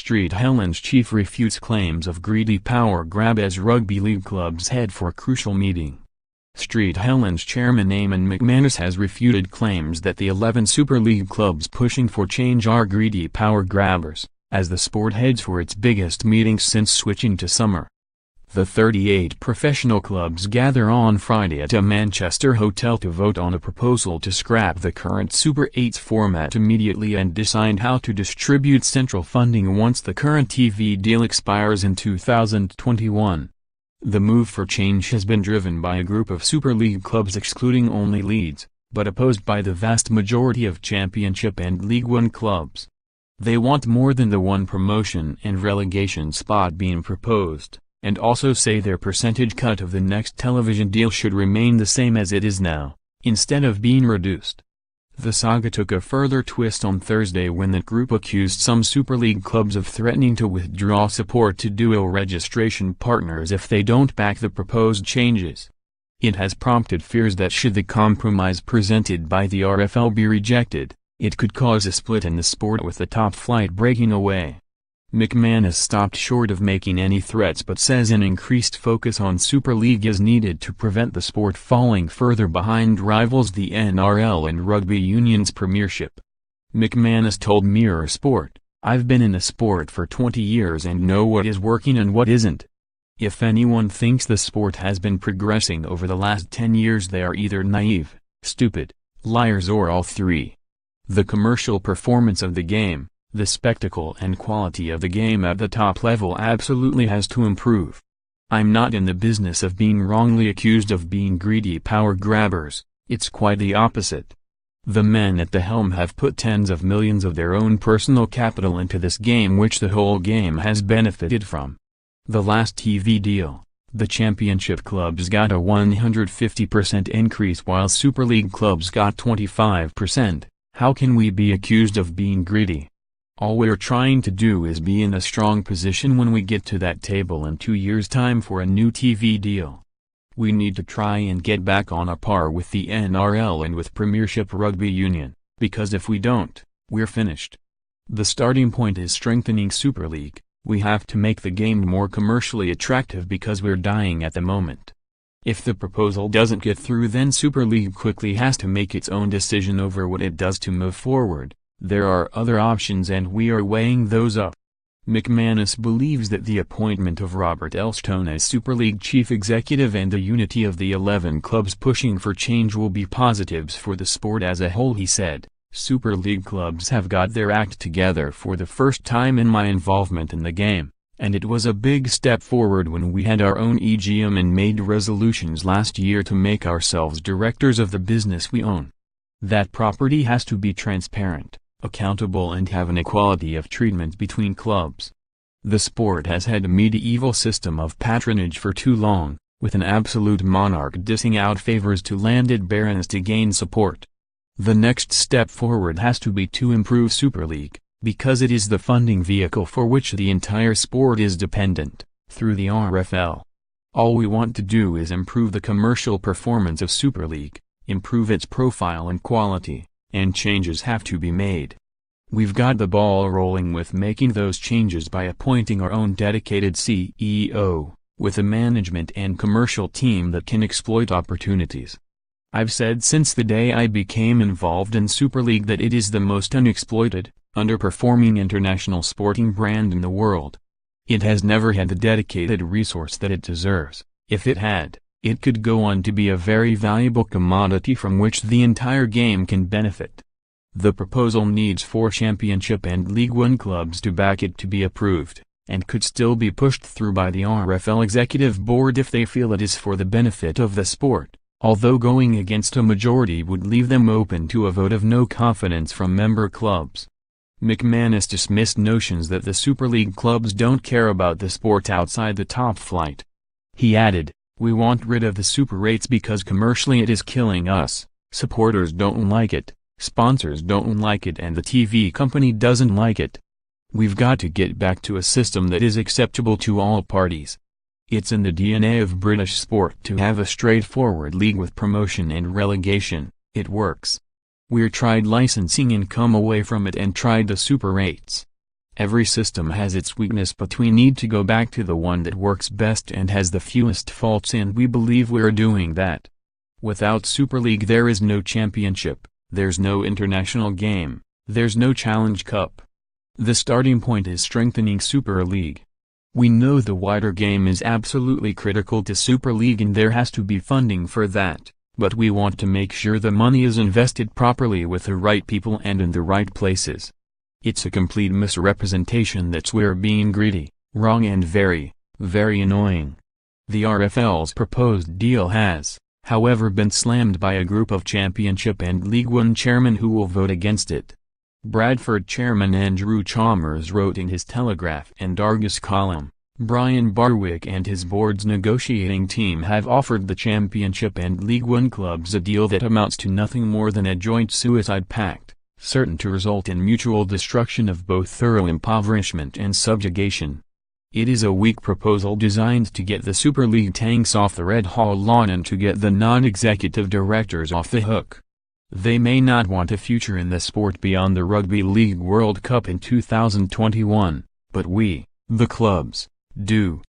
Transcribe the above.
Street Helens chief refutes claims of greedy power grab as rugby league clubs head for crucial meeting. Street Helens chairman Eamonn McManus has refuted claims that the 11 Super League clubs pushing for change are greedy power grabbers, as the sport heads for its biggest meeting since switching to summer. The 38 professional clubs gather on Friday at a Manchester hotel to vote on a proposal to scrap the current Super 8's format immediately and decide how to distribute central funding once the current TV deal expires in 2021. The move for change has been driven by a group of Super League clubs excluding only Leeds, but opposed by the vast majority of Championship and League One clubs. They want more than the one promotion and relegation spot being proposed, and also say their percentage cut of the next television deal should remain the same as it is now, instead of being reduced. The saga took a further twist on Thursday when the group accused some Super League clubs of threatening to withdraw support to dual registration partners if they don't back the proposed changes. It has prompted fears that should the compromise presented by the RFL be rejected, it could cause a split in the sport with the top flight breaking away. McManus stopped short of making any threats but says an increased focus on Super League is needed to prevent the sport falling further behind rivals the NRL and Rugby Union's premiership. McManus told Mirror Sport, "I've been in the sport for 20 years and know what is working and what isn't. If anyone thinks the sport has been progressing over the last 10 years they are either naive, stupid, liars or all three. The commercial performance of the game, the spectacle and quality of the game at the top level absolutely has to improve. I'm not in the business of being wrongly accused of being greedy power grabbers, it's quite the opposite. The men at the helm have put tens of millions of their own personal capital into this game which the whole game has benefited from. The last TV deal, the Championship clubs got a 150% increase while Super League clubs got 25%, how can we be accused of being greedy? All we're trying to do is be in a strong position when we get to that table in 2 years' time for a new TV deal. We need to try and get back on a par with the NRL and with Premiership Rugby Union, because if we don't, we're finished. The starting point is strengthening Super League, we have to make the game more commercially attractive because we're dying at the moment. If the proposal doesn't get through then Super League quickly has to make its own decision over what it does to move forward. There are other options and we are weighing those up." McManus believes that the appointment of Robert Elstone as Super League chief executive and the unity of the 11 clubs pushing for change will be positives for the sport as a whole. He said, "Super League clubs have got their act together for the first time in my involvement in the game, and it was a big step forward when we had our own EGM and made resolutions last year to make ourselves directors of the business we own. That property has to be transparent, accountable and have an equality of treatment between clubs. The sport has had a medieval system of patronage for too long, with an absolute monarch dishing out favors to landed barons to gain support. The next step forward has to be to improve Super League, because it is the funding vehicle for which the entire sport is dependent, through the RFL. All we want to do is improve the commercial performance of Super League, improve its profile and quality, and changes have to be made. We've got the ball rolling with making those changes by appointing our own dedicated CEO, with a management and commercial team that can exploit opportunities. I've said since the day I became involved in Super League that it is the most unexploited, underperforming international sporting brand in the world. It has never had the dedicated resource that it deserves. If it had, it could go on to be a very valuable commodity from which the entire game can benefit. The proposal needs 4 Championship and League One clubs to back it to be approved, and could still be pushed through by the RFL Executive Board if they feel it is for the benefit of the sport, although going against a majority would leave them open to a vote of no confidence from member clubs. McManus dismissed notions that the Super League clubs don't care about the sport outside the top flight. He added, "We want rid of the Super 8s because commercially it is killing us, supporters don't like it, sponsors don't like it and the TV company doesn't like it. We've got to get back to a system that is acceptable to all parties. It's in the DNA of British sport to have a straightforward league with promotion and relegation, it works. We're tried licensing and come away from it and tried the Super 8s. Every system has its weakness, but we need to go back to the one that works best and has the fewest faults, and we believe we're doing that. Without Super League there is no championship, there's no international game, there's no Challenge Cup. The starting point is strengthening Super League. We know the wider game is absolutely critical to Super League and there has to be funding for that, but we want to make sure the money is invested properly with the right people and in the right places. It's a complete misrepresentation that we're being greedy, wrong and very, very annoying. The RFL's proposed deal has, however, been slammed by a group of Championship and League One chairmen who will vote against it. Bradford chairman Andrew Chalmers wrote in his Telegraph and Argus column, Brian Barwick and his board's negotiating team have offered the Championship and League One clubs a deal that amounts to nothing more than a joint suicide pact, certain to result in mutual destruction of both thorough impoverishment and subjugation. It is a weak proposal designed to get the Super League tanks off the Red Hall lawn and to get the non-executive directors off the hook. They may not want a future in the sport beyond the Rugby League World Cup in 2021, but we, the clubs, do.